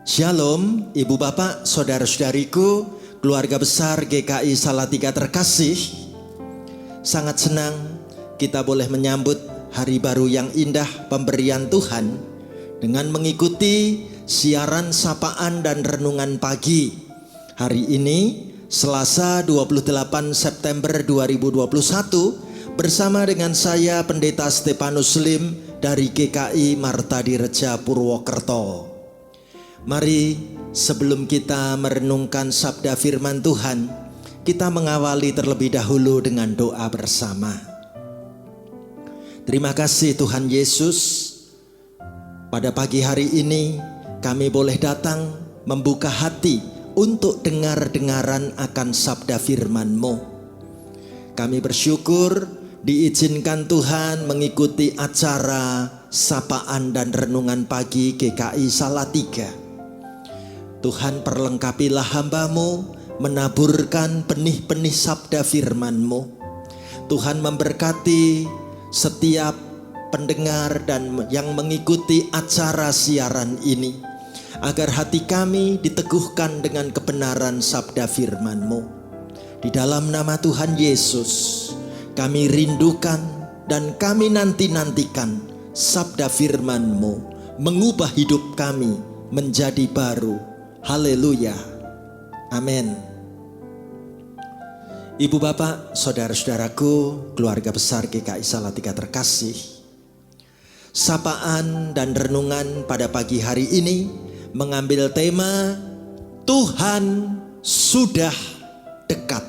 Shalom, Ibu Bapak, Saudara-saudariku, keluarga besar GKI Salatiga terkasih. Sangat senang kita boleh menyambut hari baru yang indah pemberian Tuhan dengan mengikuti siaran sapaan dan renungan pagi. Hari ini Selasa 28 September 2021 bersama dengan saya Pendeta Stefanus Lim dari GKI Martadireja Purwokerto. Mari sebelum kita merenungkan sabda firman Tuhan, kita mengawali terlebih dahulu dengan doa bersama. Terima kasih Tuhan Yesus, pada pagi hari ini kami boleh datang membuka hati untuk dengar-dengaran akan sabda firman-Mu. Kami bersyukur diizinkan Tuhan mengikuti acara sapaan dan renungan pagi GKI Salatiga. Tuhan perlengkapilah hamba-Mu, menaburkan benih-benih sabda firman-Mu. Tuhan memberkati setiap pendengar dan yang mengikuti acara siaran ini, agar hati kami diteguhkan dengan kebenaran sabda firman-Mu. Di dalam nama Tuhan Yesus, kami rindukan dan kami nanti-nantikan sabda firman-Mu mengubah hidup kami menjadi baru. Haleluya, amin. Ibu bapak, saudara-saudaraku, keluarga besar GKI Salatiga terkasih, sapaan dan renungan pada pagi hari ini mengambil tema Tuhan sudah dekat.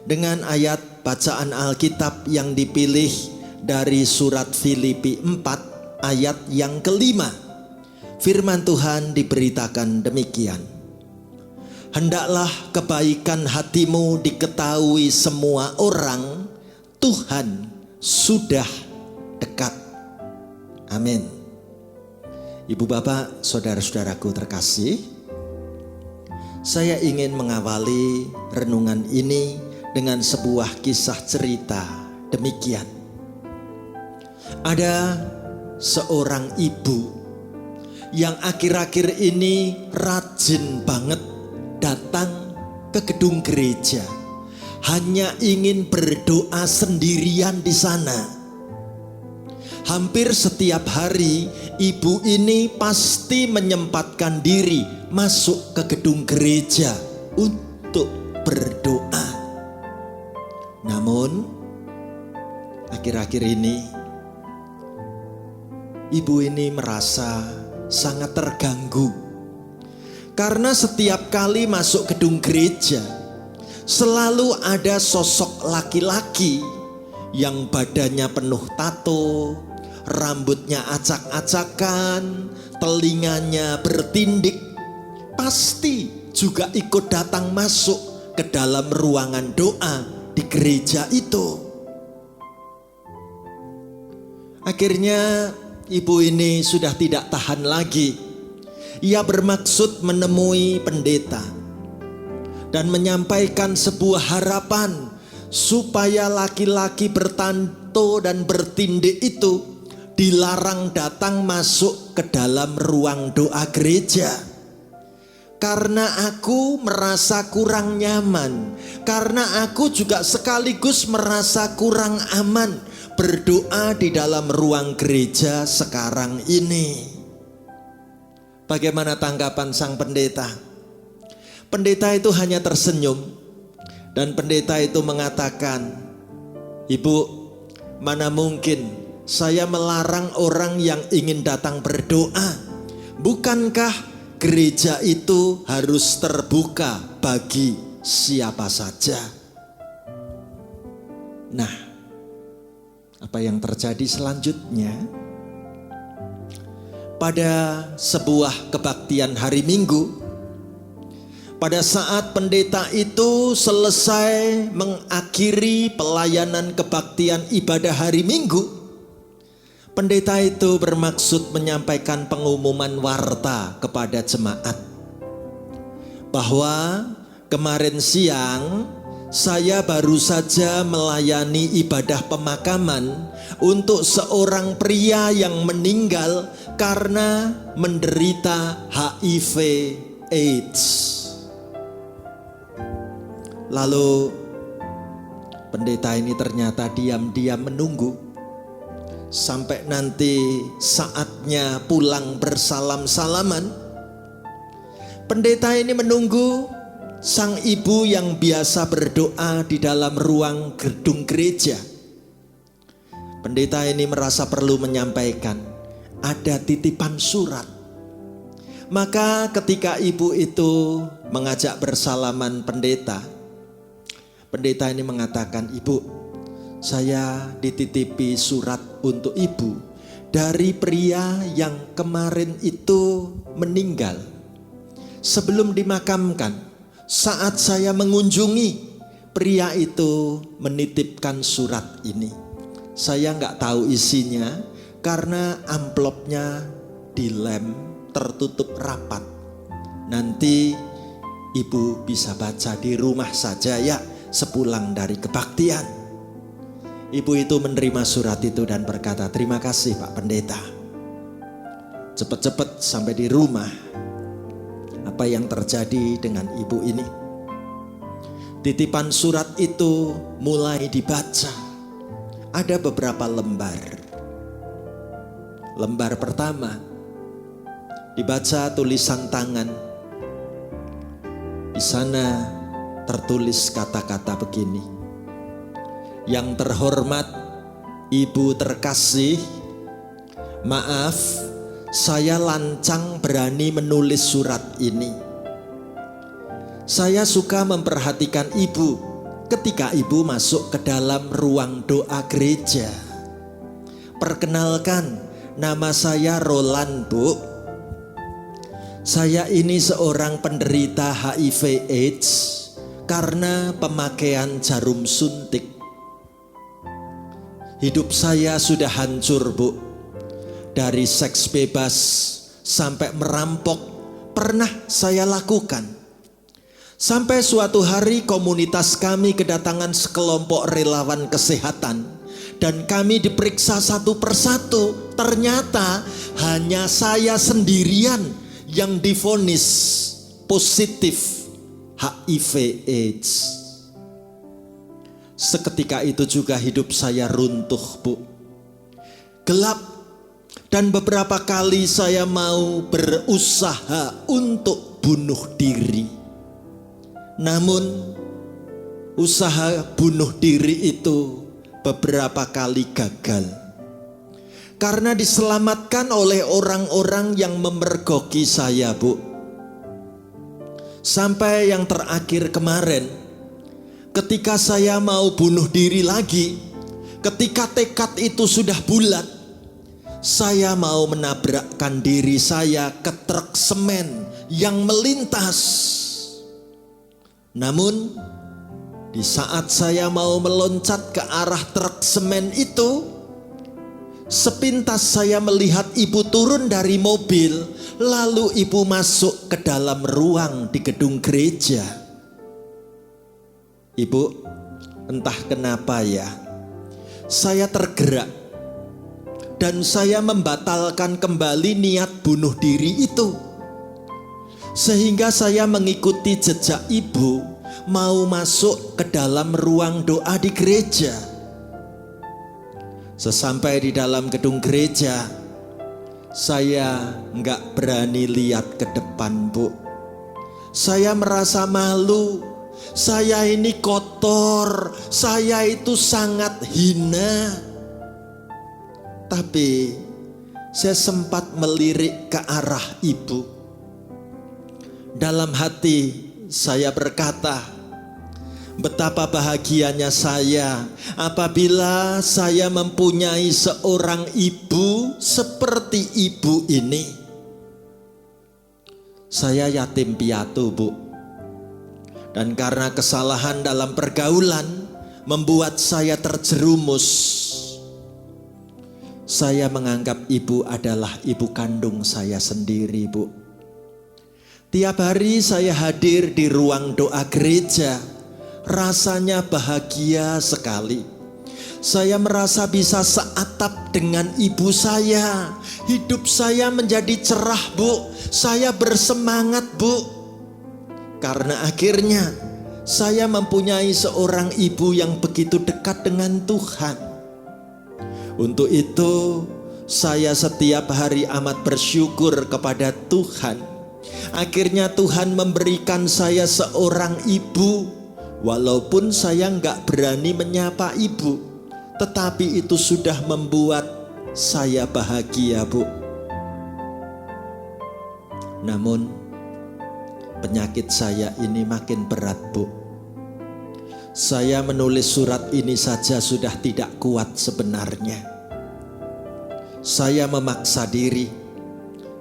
Dengan ayat bacaan Alkitab yang dipilih dari surat Filipi 4 ayat yang kelima. Firman Tuhan diberitakan demikian. Hendaklah kebaikan hatimu diketahui semua orang, Tuhan sudah dekat. Amin. Ibu bapak, saudara-saudaraku terkasih, saya ingin mengawali renungan ini dengan sebuah kisah cerita demikian. Ada seorang ibu yang akhir-akhir ini rajin banget datang ke gedung gereja, hanya ingin berdoa sendirian di sana. Hampir setiap hari ibu ini pasti menyempatkan diri masuk ke gedung gereja untuk berdoa. Namun akhir-akhir ini ibu ini merasa sangat terganggu, karena setiap kali masuk gedung gereja selalu ada sosok laki-laki yang badannya penuh tato, rambutnya acak-acakan, telinganya bertindik, pasti juga ikut datang masuk ke dalam ruangan doa di gereja itu. Akhirnya ibu ini sudah tidak tahan lagi. Ia bermaksud menemui pendeta dan menyampaikan sebuah harapan supaya laki-laki bertato dan bertindik itu dilarang datang masuk ke dalam ruang doa gereja. Karena aku merasa kurang nyaman, karena aku juga sekaligus merasa kurang aman berdoa di dalam ruang gereja sekarang ini. Bagaimana tanggapan sang pendeta? Pendeta itu hanya tersenyum dan pendeta itu mengatakan, "Ibu, mana mungkin saya melarang orang yang ingin datang berdoa? Bukankah gereja itu harus terbuka bagi siapa saja?" Nah, apa yang terjadi selanjutnya? Pada sebuah kebaktian hari Minggu, pada saat pendeta itu selesai mengakhiri pelayanan kebaktian ibadah hari Minggu, pendeta itu bermaksud menyampaikan pengumuman warta kepada jemaat bahwa kemarin siang Saya baru saja melayani ibadah pemakaman untuk seorang pria yang meninggal karena menderita HIV AIDS. Lalu pendeta ini ternyata diam-diam menunggu sampai nanti saatnya pulang bersalam-salaman. Pendeta ini menunggu sang ibu yang biasa berdoa di dalam ruang gedung gereja. Pendeta ini merasa perlu menyampaikan, ada titipan surat. Maka ketika ibu itu mengajak bersalaman pendeta, pendeta ini mengatakan, "Ibu, saya dititipi surat untuk ibu dari pria yang kemarin itu meninggal. Sebelum dimakamkan, saat saya mengunjungi, pria itu menitipkan surat ini. Saya nggak tahu isinya karena amplopnya dilem tertutup rapat. Nanti ibu bisa baca di rumah saja ya sepulang dari kebaktian." Ibu itu menerima surat itu dan berkata, "Terima kasih Pak Pendeta." Cepat-cepat sampai di rumah. Apa yang terjadi dengan ibu ini? Titipan surat itu mulai dibaca. Ada beberapa lembar. Lembar pertama dibaca tulisan tangan. Di sana tertulis kata-kata begini, "Yang terhormat Ibu terkasih, maaf, saya lancang berani menulis surat ini. Saya suka memperhatikan Ibu ketika Ibu masuk ke dalam ruang doa gereja. Perkenalkan, nama saya Roland, Bu. Saya ini seorang penderita HIV AIDS karena pemakaian jarum suntik. Hidup saya sudah hancur, Bu. Dari seks bebas sampai merampok pernah saya lakukan. Sampai suatu hari komunitas kami kedatangan sekelompok relawan kesehatan dan kami diperiksa satu persatu. Ternyata hanya saya sendirian yang divonis positif HIV AIDS. Seketika itu juga hidup saya runtuh, Bu. Gelap, dan beberapa kali saya mau berusaha untuk bunuh diri. Namun usaha bunuh diri itu beberapa kali gagal. Karena diselamatkan oleh orang-orang yang memergoki saya, Bu. Sampai yang terakhir kemarin, ketika saya mau bunuh diri lagi, ketika tekad itu sudah bulat, saya mau menabrakkan diri saya ke truk semen yang melintas. Namun di saat saya mau meloncat ke arah truk semen itu, sepintas saya melihat ibu turun dari mobil, lalu ibu masuk ke dalam ruang di gedung gereja. Ibu, entah kenapa ya, saya tergerak dan saya membatalkan kembali niat bunuh diri itu. Sehingga saya mengikuti jejak ibu, mau masuk ke dalam ruang doa di gereja. Sesampai di dalam gedung gereja, saya nggak berani lihat ke depan, Bu. Saya merasa malu. Saya ini kotor, saya itu sangat hina. Tapi saya sempat melirik ke arah ibu. Dalam hati saya berkata, betapa bahagianya saya apabila saya mempunyai seorang ibu seperti ibu ini. Saya yatim piatu, Bu. Dan karena kesalahan dalam pergaulan membuat saya terjerumus. Saya menganggap ibu adalah ibu kandung saya sendiri, Bu. Tiap hari saya hadir di ruang doa gereja, rasanya bahagia sekali. Saya merasa bisa seatap dengan ibu saya. Hidup saya menjadi cerah, Bu. Saya bersemangat, Bu. Karena akhirnya saya mempunyai seorang ibu yang begitu dekat dengan Tuhan. Untuk itu saya setiap hari amat bersyukur kepada Tuhan. Akhirnya Tuhan memberikan saya seorang ibu. Walaupun saya nggak berani menyapa ibu, tetapi itu sudah membuat saya bahagia, Bu. Namun penyakit saya ini makin berat, Bu. Saya menulis surat ini saja sudah tidak kuat sebenarnya. Saya memaksa diri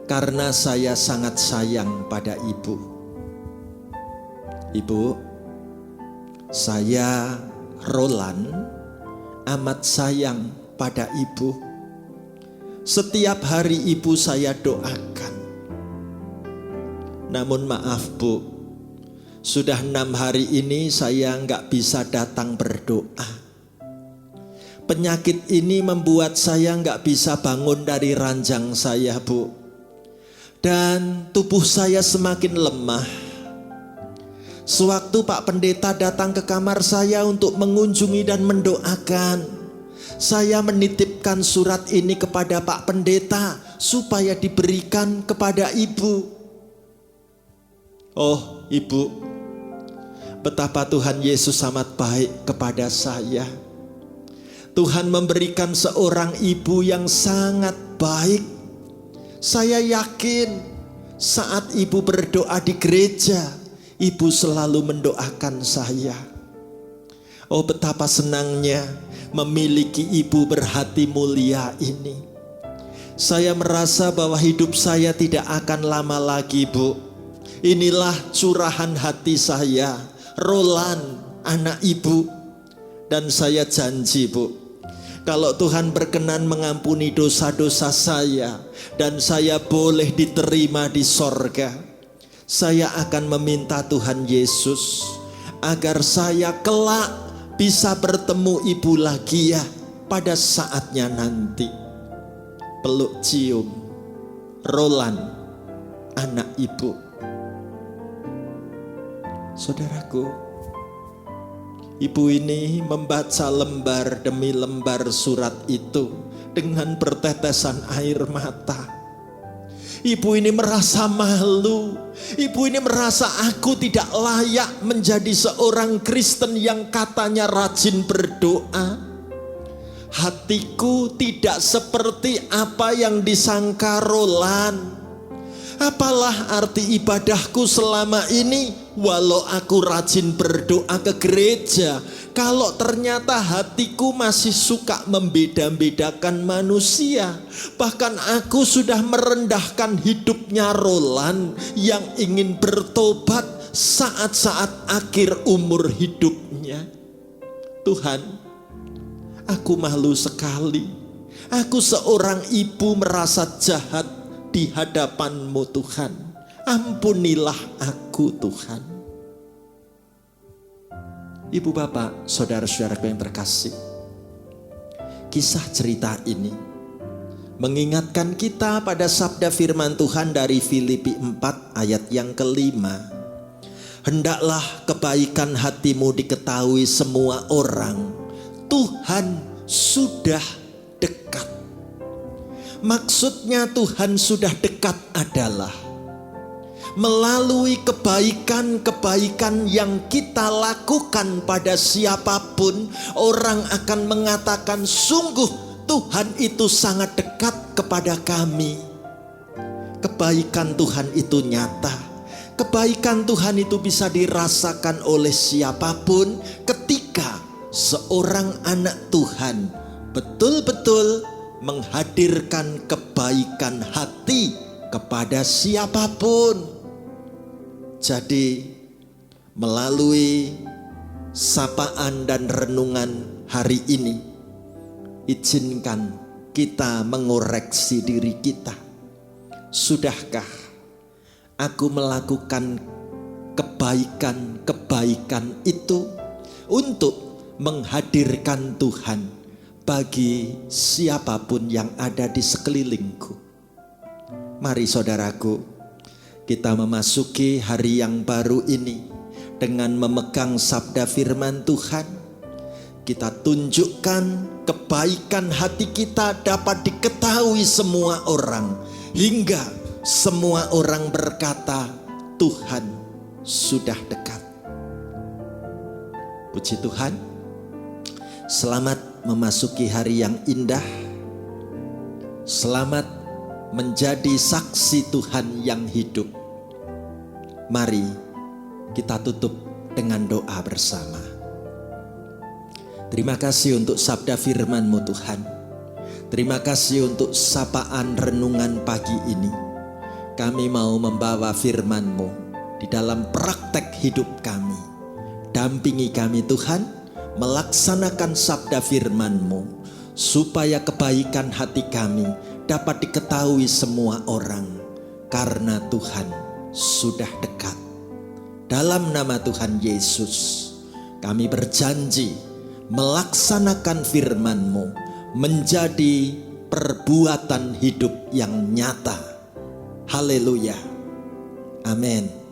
karena saya sangat sayang pada ibu. Ibu, saya Roland amat sayang pada ibu. Setiap hari ibu saya doakan. Namun maaf, Bu, sudah 6 hari ini saya nggak bisa datang berdoa. Penyakit ini membuat saya nggak bisa bangun dari ranjang saya, Bu. Dan tubuh saya semakin lemah. Sewaktu Pak Pendeta datang ke kamar saya untuk mengunjungi dan mendoakan, saya menitipkan surat ini kepada Pak Pendeta supaya diberikan kepada ibu. Oh, ibu, betapa Tuhan Yesus amat baik kepada saya. Tuhan memberikan seorang ibu yang sangat baik. Saya yakin saat ibu berdoa di gereja, ibu selalu mendoakan saya. Oh, betapa senangnya memiliki ibu berhati mulia ini. Saya merasa bahwa hidup saya tidak akan lama lagi, Bu. Inilah curahan hati saya, Roland, anak ibu. Dan saya janji, Bu, kalau Tuhan berkenan mengampuni dosa-dosa saya dan saya boleh diterima di sorga, saya akan meminta Tuhan Yesus agar saya kelak bisa bertemu ibu lagi ya pada saatnya nanti. Peluk cium Roland, anak ibu. Saudaraku, ibu ini membaca lembar demi lembar surat itu dengan bertetesan air mata. Ibu ini merasa malu. Ibu ini merasa aku tidak layak menjadi seorang Kristen yang katanya rajin berdoa. Hatiku tidak seperti apa yang disangka Roland. Apalah arti ibadahku selama ini walau aku rajin berdoa ke gereja, kalau ternyata hatiku masih suka membeda-bedakan manusia. Bahkan aku sudah merendahkan hidupnya Roland yang ingin bertobat saat-saat akhir umur hidupnya. Tuhan, aku malu sekali. Aku seorang ibu merasa jahat di hadapan-Mu, Tuhan. Ampunilah aku, Tuhan. Ibu bapak, saudara-saudaraku yang terkasih, kisah cerita ini mengingatkan kita pada sabda firman Tuhan dari Filipi 4 ayat yang ke-5. Hendaklah kebaikan hatimu diketahui semua orang, Tuhan sudah dekat. Maksudnya Tuhan sudah dekat adalah melalui kebaikan-kebaikan yang kita lakukan pada siapapun, orang akan mengatakan sungguh Tuhan itu sangat dekat kepada kami. Kebaikan Tuhan itu nyata. Kebaikan Tuhan itu bisa dirasakan oleh siapapun ketika seorang anak Tuhan betul-betul menghadirkan kebaikan hati kepada siapapun. Jadi melalui sapaan dan renungan hari ini, izinkan kita mengoreksi diri kita. Sudahkah aku melakukan kebaikan-kebaikan itu untuk menghadirkan Tuhan bagi siapapun yang ada di sekelilingku. Mari saudaraku, kita memasuki hari yang baru ini dengan memegang sabda firman Tuhan. Kita tunjukkan kebaikan hati kita dapat diketahui semua orang, hingga semua orang berkata, Tuhan sudah dekat. Puji Tuhan, selamat memasuki hari yang indah. Selamat menjadi saksi Tuhan yang hidup. Mari kita tutup dengan doa bersama. Terima kasih untuk sabda firman-Mu Tuhan. Terima kasih untuk sapaan renungan pagi ini. Kami mau membawa firman-Mu di dalam praktek hidup kami. Dampingi kami Tuhan, melaksanakan sabda firman-Mu, supaya kebaikan hati kami dapat diketahui semua orang, karena Tuhan sudah dekat. Dalam nama Tuhan Yesus, kami berjanji melaksanakan firman-Mu menjadi perbuatan hidup yang nyata. Haleluya. Amin.